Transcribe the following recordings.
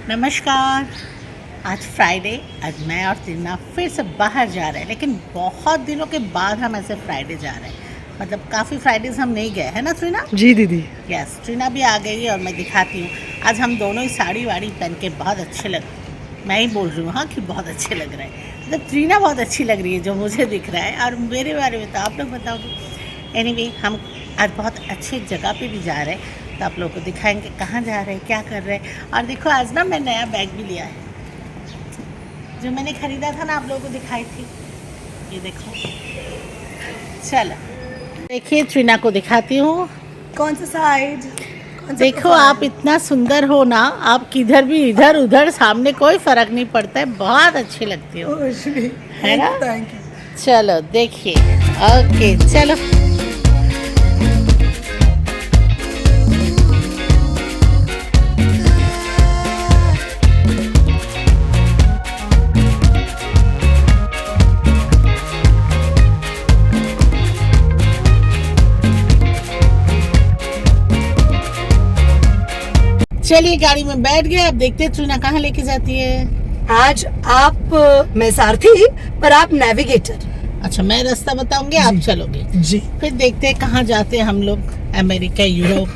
नमस्कार। आज फ्राइडे, आज मैं और टीना फिर से बाहर जा रहे हैं, लेकिन बहुत दिनों के बाद हम ऐसे फ्राइडे जा रहे हैं। मतलब काफ़ी फ्राइडेज हम नहीं गए, है ना टीना? जी दीदी। यस, टीना भी आ गई है और मैं दिखाती हूँ। आज हम दोनों ही साड़ी वाड़ी पहन के बहुत अच्छे लग, मैं ही बोल रही हूँ हाँ कि बहुत अच्छे लग रहे हैं। मतलब टीना बहुत अच्छी लग रही है जो मुझे दिख रहा है, और मेरे बारे में तो आप लोग बताओगे। एनीवे, हम आज बहुत अच्छी जगह पे भी जा रहे हैं, तो आप लोगों को दिखाएंगे कहाँ जा रहे हैं, क्या कर रहे हैं। और देखो आज ना मैं नया बैग भी लिया है, जो मैंने ख़रीदा था ना, आप लोगों को दिखाई थी। ये देखो, चलो देखिए, ट्रीना को दिखाती हूँ। कौन सा साइड? देखो आप इतना सुंदर हो ना, आप किधर भी इधर उधर सामने कोई फ़र्क नहीं पड़ता है, बहुत अच्छी लगती हो, है ना? Thank you. चलो देखिए, ओके चलो। चलिए गाड़ी में बैठ गए, अब देखते हैं ट्रीना कहाँ लेके जाती है। आज आप मैं सारथी पर आप नेविगेटर। अच्छा, मैं रास्ता बताऊंगी, आप चलोगे जी। फिर देखते हैं कहाँ जाते हैं हम लोग, अमेरिका, यूरोप।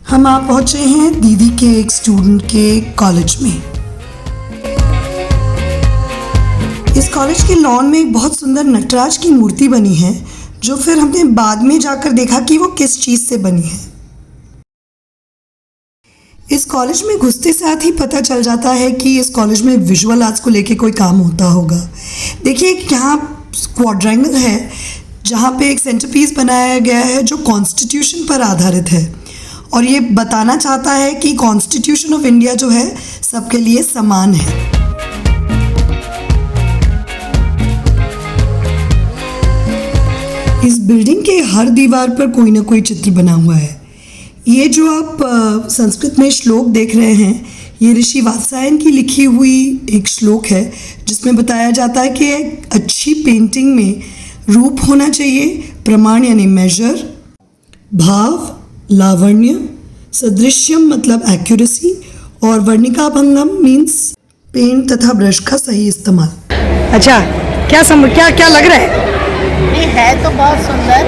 हम आप पहुंचे हैं दीदी के एक स्टूडेंट के कॉलेज में। इस कॉलेज के लॉन में एक बहुत सुंदर नटराज की मूर्ति बनी है, जो फिर हमने बाद में जाकर देखा कि वो किस चीज़ से बनी है। इस कॉलेज में घुसते साथ ही पता चल जाता है कि इस कॉलेज में विजुअल आर्ट्स को लेके कोई काम होता होगा। देखिए, यहाँ क्वाड्रेंगल है जहाँ पे एक सेंटरपीस बनाया गया है जो कॉन्स्टिट्यूशन पर आधारित है, और ये बताना चाहता है कि कॉन्स्टिट्यूशन ऑफ इंडिया जो है सबके लिए समान है। इस बिल्डिंग के हर दीवार पर कोई ना कोई चित्र बना हुआ है। ये जो आप संस्कृत में श्लोक देख रहे हैं, ये ऋषि वात्सायन की लिखी हुई एक श्लोक है, जिसमें बताया जाता है कि एक अच्छी पेंटिंग में रूप होना चाहिए, प्रमाण यानी मेजर, भाव, लावण्य, सदृश्यम मतलब एक्यूरेसी, और वर्णिकाभंगम मीन्स पेंट तथा ब्रश का सही इस्तेमाल। अच्छा, क्या लग रहा है? ये है तो बहुत सुंदर,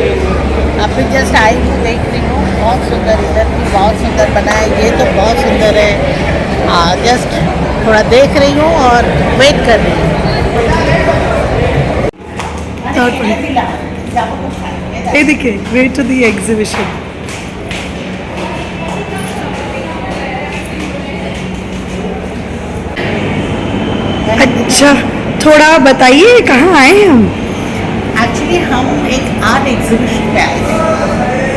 अभी जस्ट आई हूँ, देख रही हूँ, बहुत सुंदर। इधर भी बहुत सुंदर बना है, ये तो बहुत सुंदर है। जस्ट थोड़ा देख रही हूँ और वेट कर रही हूँ। ये देखिए, वेट टू द एग्जीबिशन। अच्छा, थोड़ा बताइए कहाँ आए हैं हम? एक्चुअली हम एक आर्ट एग्जीबिशन पे आए थे।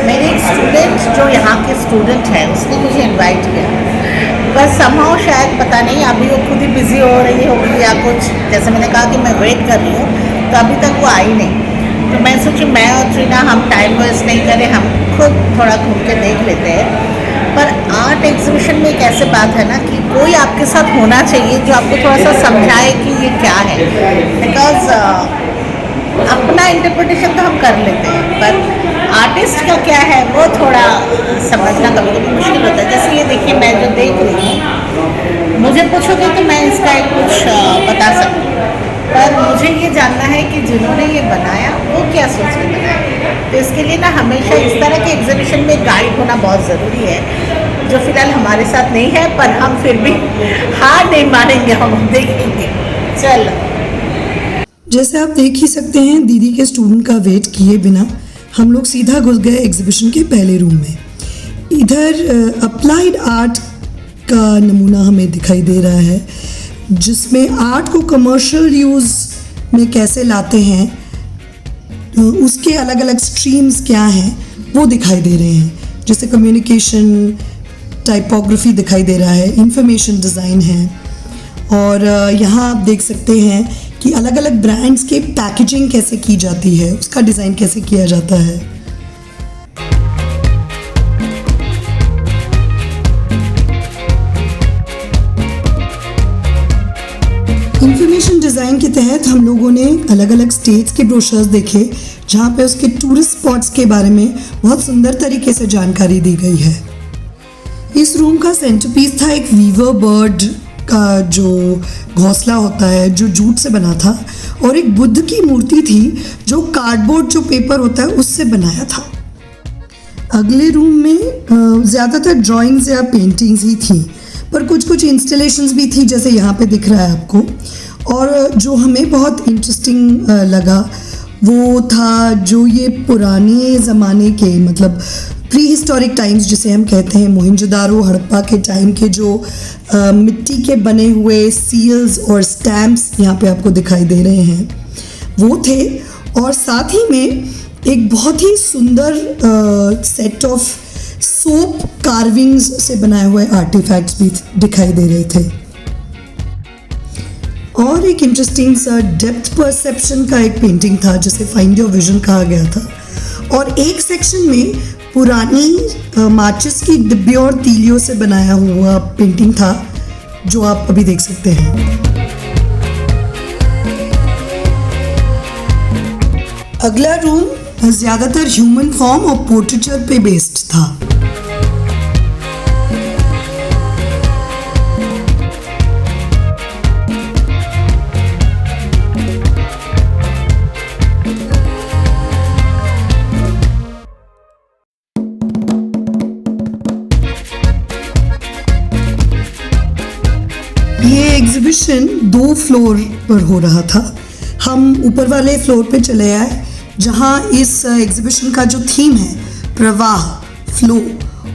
मेरे एक स्टूडेंट जो यहाँ के स्टूडेंट हैं, उसने मुझे इनवाइट किया, बस समहाउ शायद पता नहीं अभी वो खुद ही बिज़ी हो रही होगी या कुछ। जैसे मैंने कहा कि मैं वेट कर रही हूँ, तो अभी तक वो आई नहीं। तो मैं सोची मैं और ट्रीना हम टाइम वेस्ट नहीं करें, हम खुद थोड़ा घूम के देख लेते हैं। पर आर्ट एग्जीबिशन में एक ऐसे बात है ना कि कोई आपके साथ होना चाहिए जो आपको थोड़ा सा समझाए कि ये क्या है। बिकॉज अपना इंटरप्रिटेशन तो हम कर लेते हैं, पर आर्टिस्ट का क्या है वो थोड़ा समझना कभी कभी मुश्किल होता है। जैसे ये देखिए, मैं जो देख रही हूँ, मुझे पूछोगे तो मैं इसका एक कुछ बता सकती हूँ, पर मुझे ये जानना है कि जिन्होंने ये बनाया वो क्या सोच के बनाया। तो इसके लिए ना हमेशा इस तरह के एग्जीबिशन में गाइड होना बहुत ज़रूरी है, जो फ़िलहाल हमारे साथ नहीं है, पर हम फिर भी हार नहीं मानेंगे, हम देखेंगे। चलो, जैसे आप देख ही सकते हैं, दीदी के स्टूडेंट का वेट किए बिना हम लोग सीधा घुस गए एग्जीबिशन के पहले रूम में। इधर अप्लाइड आर्ट का नमूना हमें दिखाई दे रहा है, जिसमें आर्ट को कमर्शियल यूज़ में कैसे लाते हैं, उसके अलग अलग स्ट्रीम्स क्या हैं वो दिखाई दे रहे हैं। जैसे कम्युनिकेशन, टाइपोग्राफी दिखाई दे रहा है, इंफॉर्मेशन डिज़ाइन है, और यहाँ आप देख सकते हैं कि अलग अलग ब्रांड्स के पैकेजिंग कैसे की जाती है, उसका डिज़ाइन कैसे किया जाता है। इंफॉर्मेशन डिज़ाइन के तहत हम लोगों ने अलग अलग स्टेट्स के ब्रोशर्स देखे, जहाँ पे उसके टूरिस्ट स्पॉट्स के बारे में बहुत सुंदर तरीके से जानकारी दी गई है। इस रूम का सेंटरपीस था एक वीवर बर्ड का जो घोंसला होता है जो जूट से बना था, और एक बुद्ध की मूर्ति थी जो कार्डबोर्ड जो पेपर होता है उससे बनाया था। अगले रूम में ज़्यादातर ड्राइंग्स या पेंटिंग्स ही थी, पर कुछ कुछ इंस्टॉलेशंस भी थी जैसे यहाँ पे दिख रहा है आपको। और जो हमें बहुत इंटरेस्टिंग लगा वो था जो ये पुराने ज़माने के मतलब प्री हिस्टोरिक टाइम्स जिसे हम कहते हैं, मोहनजोदारो हड़प्पा के टाइम के जो मिट्टी के बने हुए सील्स और स्टैम्प्स यहाँ पे आपको दिखाई दे रहे हैं वो थे। और साथ ही में एक बहुत ही सुंदर सेट ऑफ सोप कार्विंग्स से बनाए हुए आर्टिफैक्ट्स भी दिखाई दे रहे थे। और एक इंटरेस्टिंग सा डेप्थ परसेप्शन का एक पेंटिंग था जिसे फाइंड योर विजन कहा गया था। और एक सेक्शन में पुरानी माचिस की डिब्बी और तीलियों से बनाया हुआ पेंटिंग था जो आप अभी देख सकते हैं। अगला रूम ज़्यादातर ह्यूमन फॉर्म और पोर्ट्रेचर पे बेस्ड था। ये एग्जीबिशन 2 फ्लोर पर हो रहा था। हम ऊपर वाले फ्लोर पे चले आए जहाँ इस एग्जीबिशन का जो थीम है प्रवाह, फ्लो,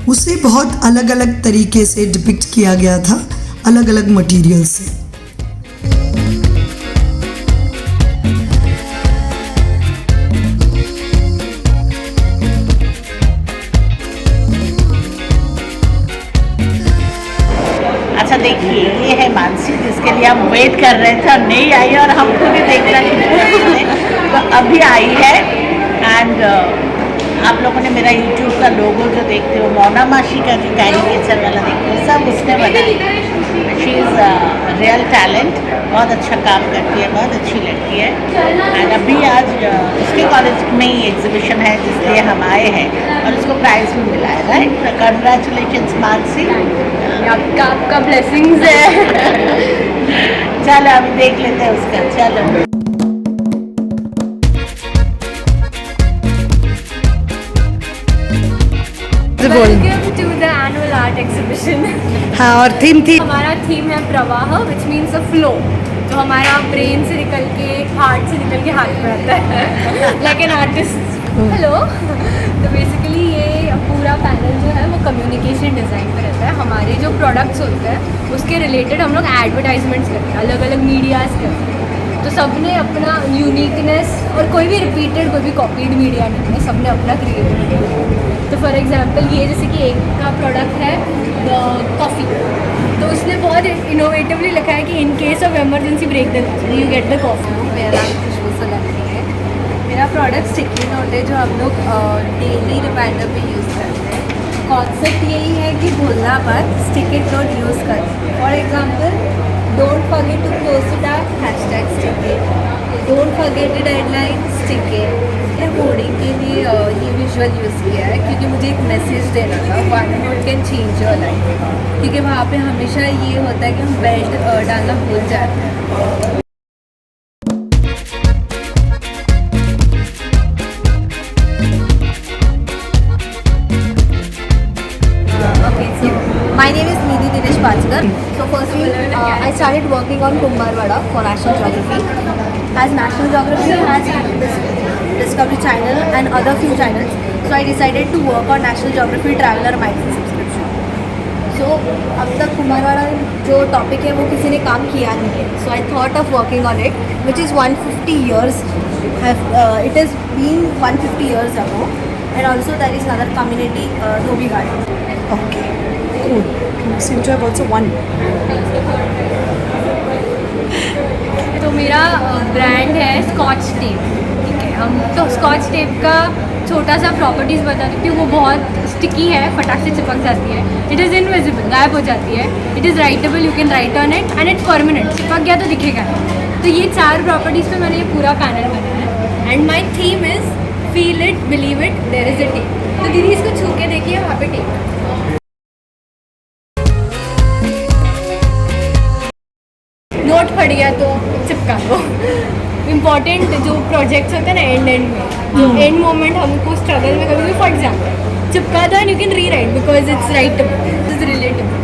उसे बहुत अलग अलग तरीके से डिपिक्ट किया गया था अलग अलग मटेरियल से। अच्छा देखिए, ये है मानसी जिसके लिए हम वेट कर रहे थे और नहीं आई और हम खुद ही देख रहे थे तो अभी आई है। एंड आप लोगों ने मेरा यूट्यूब का लोगो जो देखते हो, मोना माशी का जो कैरिकेचर वाला देखते हो, सब उसने बनाया। शी इज़ रियल टैलेंट, बहुत अच्छा काम करती है, बहुत अच्छी लड़की है। एंड अभी आज उसके कॉलेज में ही एग्जीबिशन है जिसलिए हम आए हैं और उसको प्राइज़ भी मिला है। राइट, कंग्रेचुलेशंस मानसी, आपका ब्लेसिंग्स है। चलो अभी देख लेते हैं उसका। चलो welcome to the annual art exhibition. हाँ, और थीम थी हमारा थीम है प्रवाह, विच मीन्स अ फ्लो, जो हमारा ब्रेन से निकल के हार्ट से निकल के हाथ में आता है लाइक एन आर्टिस्ट। हेलो। तो बेसिकली ये पूरा पैनल जो है वो कम्युनिकेशन डिज़ाइन पे रहता है। हमारे जो प्रोडक्ट्स होते हैं उसके रिलेटेड हम लोग एडवर्टाइजमेंट्स करते हैं, अलग अलग मीडियाज़ करते हैं। तो सब ने अपना यूनिकनेस, और कोई भी रिपीटेड कोई भी कॉपीड मीडिया नहीं है, सब ने अपना क्रिएटिविटी। तो फॉर एग्जांपल ये जैसे कि एक का प्रोडक्ट है कॉफ़ी, तो उसने बहुत इनोवेटिवली लिखा है कि in case of emergency brake the you get the coffee. मेरा खुशबू सोलंकी है। मेरा प्रोडक्ट स्टिकी नोट है जो हम लोग डेली रिमाइंडर पे यूज़ करते हैं। कॉन्सेप्ट यही है कि भूलना मत, स्टिकी नोट यूज़ कर। For example, don't forget to close it up, hashtag sticky, don't forget the deadline, sticky. Hoarding के लिए ये विजुअल यूज़ किया है क्योंकि मुझे एक मैसेज देना था, 1 note can change your life. क्योंकि वहाँ पे हमेशा ये होता है कि हम बेल्ट डालना भूल जाते हैं। Okay, so my name is Nidhi Dinesh Pachkar. So firstly, I started working on Kumbharwada for National Geography. As National Geography has Discovery Channel and other few channels, so I decided to work on National Geography Traveler Magazine subscription. So अब तक कुम्भरवाड़ा जो topic है वो किसी ने काम किया नहीं है, so I thought of working on it, which is 150 years. It has been 150 years ago, and also there is another community, Dhobi Garden. Okay, cool. Seem to have also one. तो मेरा ब्रांड है scotch tape, ठीक है। हम तो scotch tape का छोटा सा प्रॉपर्टीज़ बता देती हूँ। वो बहुत स्टिकी है, फटाक से चिपक जाती है, इट इज़ इनविजिबल, गायब हो जाती है, it is writable, you can write on it, and it's permanent, चिपक गया तो दिखेगा। तो ये 4 प्रॉपर्टीज़ पे मैंने ये पूरा पैनल बनाया है। And my theme is feel it, believe it, there is a tape. तो दीदी इसको छू के देखिए, वहाँ पे टेप नोट फट गया तो चिपका दो। इम्पॉर्टेंट जो प्रोजेक्ट्स होते हैं ना एंड में, जो एंड मोमेंट हमको स्ट्रगल में कभी भी फट जाता है, चिपका दो and you can rewrite because it's writable, it's relatable.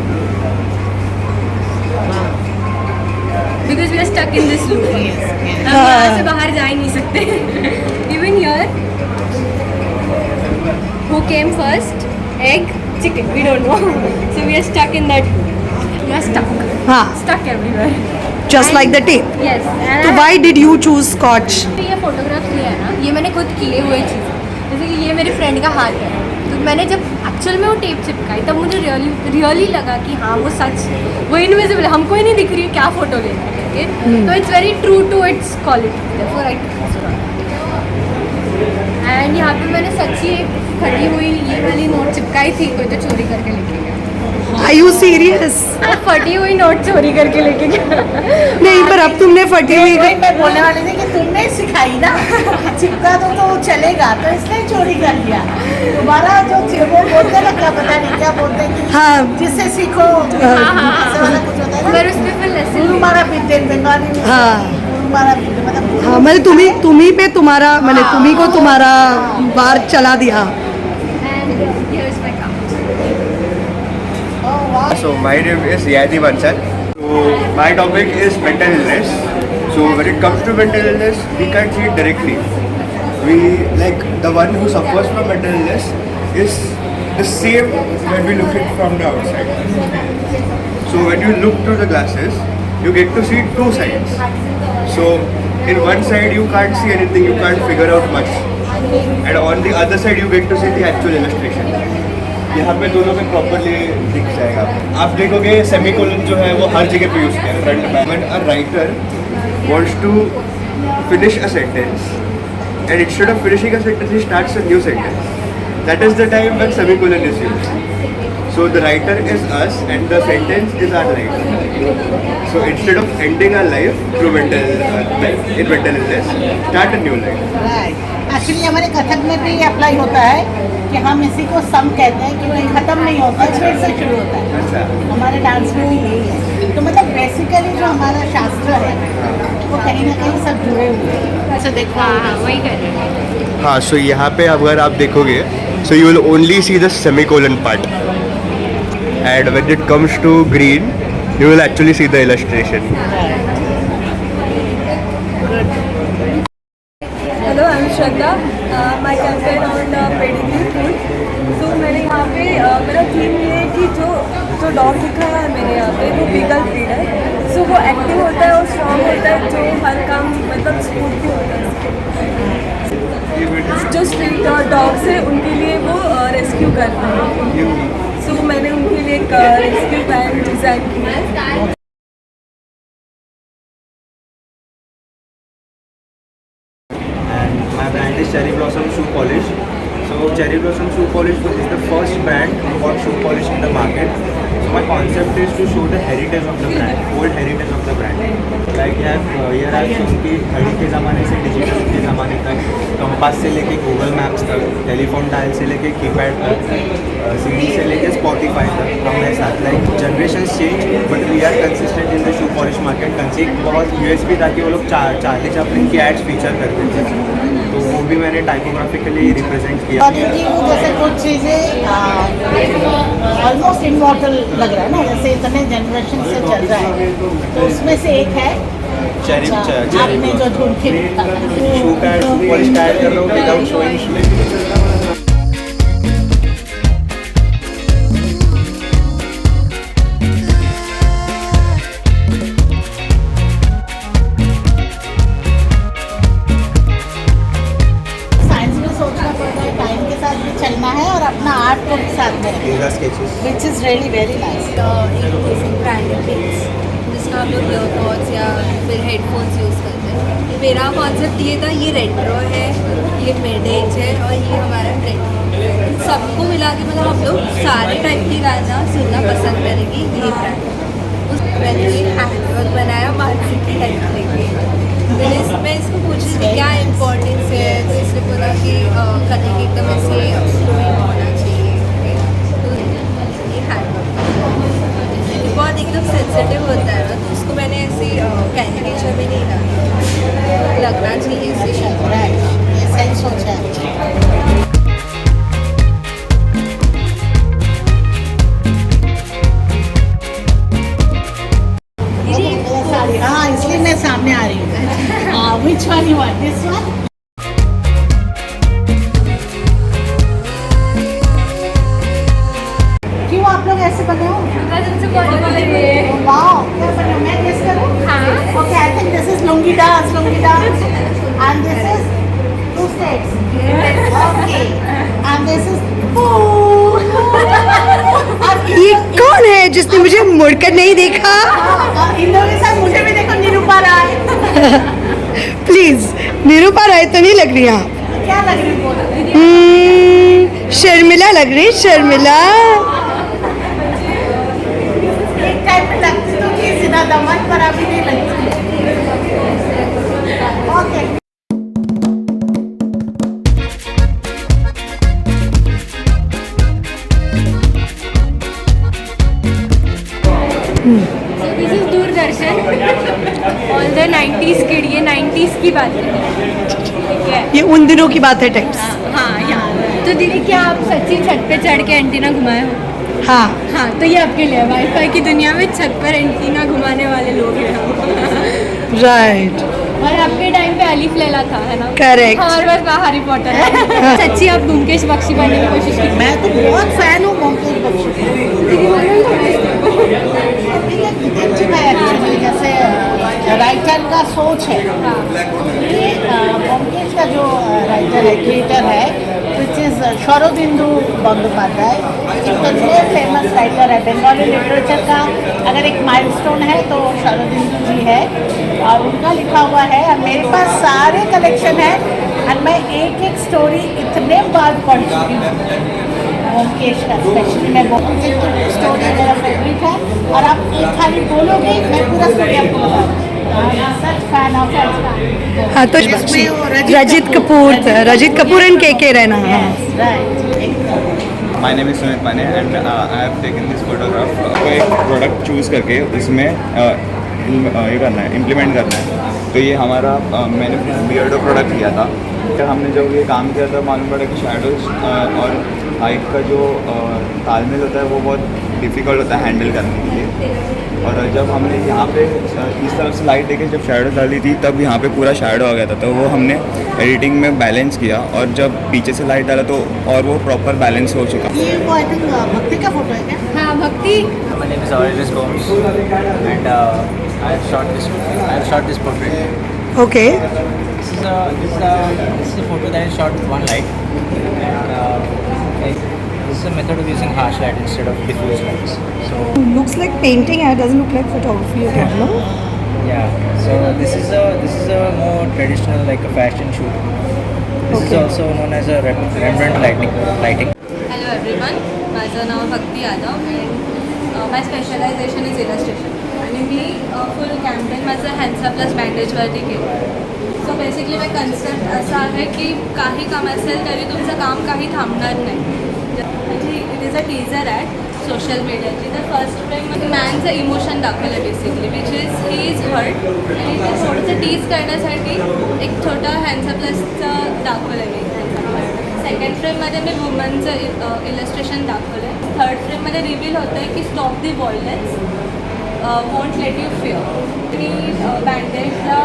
Because we are stuck in this loop, हम यहाँ से बाहर जा ही नहीं सकते। Even here, who came first, egg, chicken, we don't know. So we are stuck in that loop. We are stuck. हाँ, Stuck everywhere. just like the tape. Yes. तो why did you choose Scotch? ये photographs लिए है ना, ये मैंने खुद किए हुए चीज़, जैसे कि ये मेरे फ्रेंड का हाथ है, तो मैंने जब एक्चुअल में वो टेप चिपकाई तब मुझे रियली लगा कि हाँ वो सच, वो इनविजिबल, हमको ही नहीं दिख रही है क्या फ़ोटो लेना है, ठीक है। तो it's very true to its quality. And यहाँ पे मैंने सच्ची एक खड़ी हुई ये वाली नोट चिपकाई थी, कोई तो चोरी करके लेके गया। Are you serious? फटी हुई नोट चोरी करके लेके गया। नहीं, पर अब तुमने फटी हुई वही मैं बोलने वाली थी कि तुमने सिखाई ना, चिपका दो तो चलेगा, तो इसने चोरी कर लिया। तुम्हारा जो वो बोलते ना, क्या पता नहीं क्या बोलते हैं कि हाँ, जिससे सीखो, ऐसे वाला कुछ होता है पर ना, उस पर फिर लेसन गुरु मारा पीते बंगाली में, हाँ। गुरु मारा पीते मतलब हाँ, मैंने तुम्ही पे तुम्हारा, मैंने तुम्ही को तुम्हारा वार चला दिया। And here is my cup. So my name is Yadi Bansal. So my topic is mental illness. So when it comes to mental illness, we can't see it directly. We like the one who suffers from mental illness is the same when we look it from the outside. So when you look through the glasses, you get to see two sides. So in one side you can't see anything, you can't figure out much, and on the other side you get to see the actual illustration. यहाँ पे दोनों में properly दिख जाएगा। आप देखोगे semicolon जो है वो हर जगह पे यूज किया है, front back. When a writer wants to finish a sentence and instead of finishing a sentence he starts a new sentence, that is the time when semicolon is used. So the writer is us and the sentence is our life. So instead of ending our life through mental illness, start a new life. Actually हमारे कथक में भी apply होता है कि हम इसी को सम कहते हैं, क्योंकि खत्म नहीं होता, फिर से शुरू होता है। अच्छा। हमारे डांस में भी यही है। तो मतलब बेसिकली जो हमारा शास्त्र है वो कहीं ना कहीं सब जुड़े हुए हैं। अच्छा देखो, हाँ वही कर रहे हैं। हाँ, so यहाँ पे अगर आप देखोगे, so you will only see the semicolon part, and when it comes to green, you will actually see the illustration. Hello, I am Shraddha. My campaign on Pedigree food. So मैंने यहाँ पे मेरा थीम ये है कि जो डॉग दिखाया है मेरे यहाँ पे वो वीगल ब्रीड है। सो वो एक्टिव होता है और स्ट्रॉन्ग होता है, जो हर काम मतलब स्फूर्ति होता है। जो स्ट्रीट डॉग्स है उनके लिए वो रेस्क्यू करते हैं। सो मैंने उनके लिए एक रेस्क्यू वैन डिज़ाइन किया है। My brand is Cherry Blossom Shoe Polish. So Cherry Blossom Shoe Polish is the first brand for shoe polish in the market. So my concept is to show the heritage of the brand, old heritage of the brand. Like here I've shown कि घड़ी के ज़माने से digital के ज़माने तक, compass से लेके गूगल मैप्स तक, टेलीफोन डायल से लेके कीपैड तक, सीडी से लेके स्पॉटिफाई तक हमारे साथ। Like generation change but we are consistent in the shoe polish market. कंसिक बहुत यूएसपी था कि वो लोग चार्ली चैपलिन की एड्स फीचर करते थे, तो वो भी मैंने टाइपोग्राफिकली रिप्रेजेंट किया। और इनकी जैसे कुछ चीज़ें ऑलमोस्ट इमॉर्टल लग रहा है ना, जैसे इतने जनरेशन से चल रहा है, तो उसमें से एक है चेरी आपने जो ढूंढ के शू का शू पॉलिश का ऐड कर रहा हूँ विदाउट शोइंग शू। चलना है और अपना आर्ट को भी साथ में रखना, which is really very nice. एक बेसिक ब्रांडेड थिंग्स जिसका हम लोग ईयरपॉड्स या फिर हेडफोन्स यूज़ करते हैं। मेरा कॉन्सेप्ट ये था, ये रेट्रो है, ये मिड एज है और ये हमारा ट्रेंड। सबको मिला के मतलब हम लोग सारे टाइप की गाना सुनना पसंद करेंगे ये ब्रांड। उस मैंने हैंडवर्क बनाया मानसिक की हेल्प लेके, तो इसमें इसको पूछे क्या इम्पोर्टेंस है, तो इसने बोला कि कलर एकदम ऐसे फ्लोइंग होना चाहिए। तो ये हैंडवर्क बहुत एकदम सेंसिटिव होता है ना, तो उसको मैंने ऐसे बने हो? बस उनसे बॉलीवुड वाओ, क्या बने हो? मैं गेस करूं? हाँ। Okay, I think this is lungi dance, and this is two states. Okay, and this is ये कौन है जिसने मुझे मुड़कर नहीं देखा? इन लोगों के साथ मुझे भी देखो निरूपा राय। प्लीज, निरूपा राय तो नहीं लग रही आप। क्या लग रही बोलो? शर्मिला लग रही, शर्मिला। एक टाइम पे लगती तो थी सीधा दमन, पर अभी नहीं लगती। Okay. So this is Doordarshan all the 90s kid, ये 90s की बात है, ठीक है? ये उन दिनों की बात है टाइप्स। हाँ यहाँ तो दीदी, क्या आप सच्ची छत पे चढ़ के एंटीना घुमाए हो? हाँ, हाँ, तो ये आपके लिए वाईफाई की दुनिया में छत पर एंटीना घुमाने वाले लोग हैं हम। राइट, और आपके टाइम पे अलीफ लैला था, है ना? Correct. और बस हैरी पॉटर है। सच्ची आप ब्योमकेश बख्शी बनने की कोशिश की? मैं तो बहुत फैन हूँ ब्योमकेश बख्शी एक्चुअली, जैसे राइटर का सोच है। ये ब्योमकेश का जो राइटर है, क्रिएटर है, विच इज़ शरदिंदु बंदोपाध्याय, कितने फेमस राइटर है बंगाली लिटरेचर का। अगर एक माइलस्टोन है तो शरदिंदु जी है, और उनका लिखा हुआ है। और मेरे पास सारे कलेक्शन है, और मैं एक एक स्टोरी इतने बार पढ़ चुकी हूँ ब्योमकेश का। स्पेशली मैं ब्योमकेश की स्टोरी मेरा फेवरेट है, और आप एक खाली बोलोगे मैं पूरा स्टोरी आपको बताऊँ। सच फैन ऑफ हाँ, तो इसमें वो रजित कपूर एंड के Raina. My name is Sumit Mane and I have taken this photograph को एक प्रोडक्ट चूज़ करके उसमें ये करना है, इम्प्लीमेंट करना है। तो ये हमारा मैंने बियर्डो प्रोडक्ट लिया था। फिर हमने जब ये काम किया था मालूम पड़ा कि शैडोज और हाइट का जो तालमेल होता है वो बहुत डिफ़िकल्ट होता है हैंडल करने के लिए। और जब हमने यहाँ पे इस तरफ से लाइट देके जब शैडो डाली थी तब यहाँ पे पूरा शैडो आ गया था, तो वो हमने एडिटिंग में बैलेंस किया, और जब पीछे से लाइट डाला तो और वो प्रॉपर बैलेंस हो चुका। ये वो आई थिंक भक्ति का फोटो है क्या? हाँ, भक्ति। My name is Aurelius Gomes and I have shot this portrait. Okay, This is a photo that is shot with one light and this is a method of using harsh light instead of diffuse lights. So looks like painting and doesn't look like photography at all, no? yeah, so this is a more traditional like a fashion shoot. This is Okay. also known as a Rembrandt lighting. Hello everyone, माझं नाव Bhakti Yadav and my specialization is illustration, आणि मी full campaign माझं हॅन्डसा plus बँडेजवरती केलं. So basically my concept असा आहे की काही काम असेल तरी तुमचं काम काही थांबणार नाही. म्हणजे it is a teaser ad social मीडियाची. तर फर्स्ट फ्रेममध्ये मॅनचं इमोशन दाखवलं basically, which is he is hurt, आणि ते थोडंसं टीज करण्यासाठी एक छोटा हॅन्डसा प्लसचं दाखवलं मी. सेकंड फ्रेममध्ये मी वुमनचं इलस्ट्रेशन दाखवलं आहे. थर्ड फ्रेममध्ये रिव्हील होतं आहे की stop the violence, won't let you fear. मी बँडेजला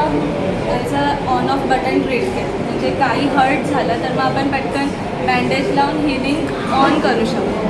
त्याचं ऑन ऑफ बटन ट्रीट केलं, म्हणजे काही हर्ट झालं तर मग आपण पटकन बँडेज लावून हिलिंग ऑन करू शकतो.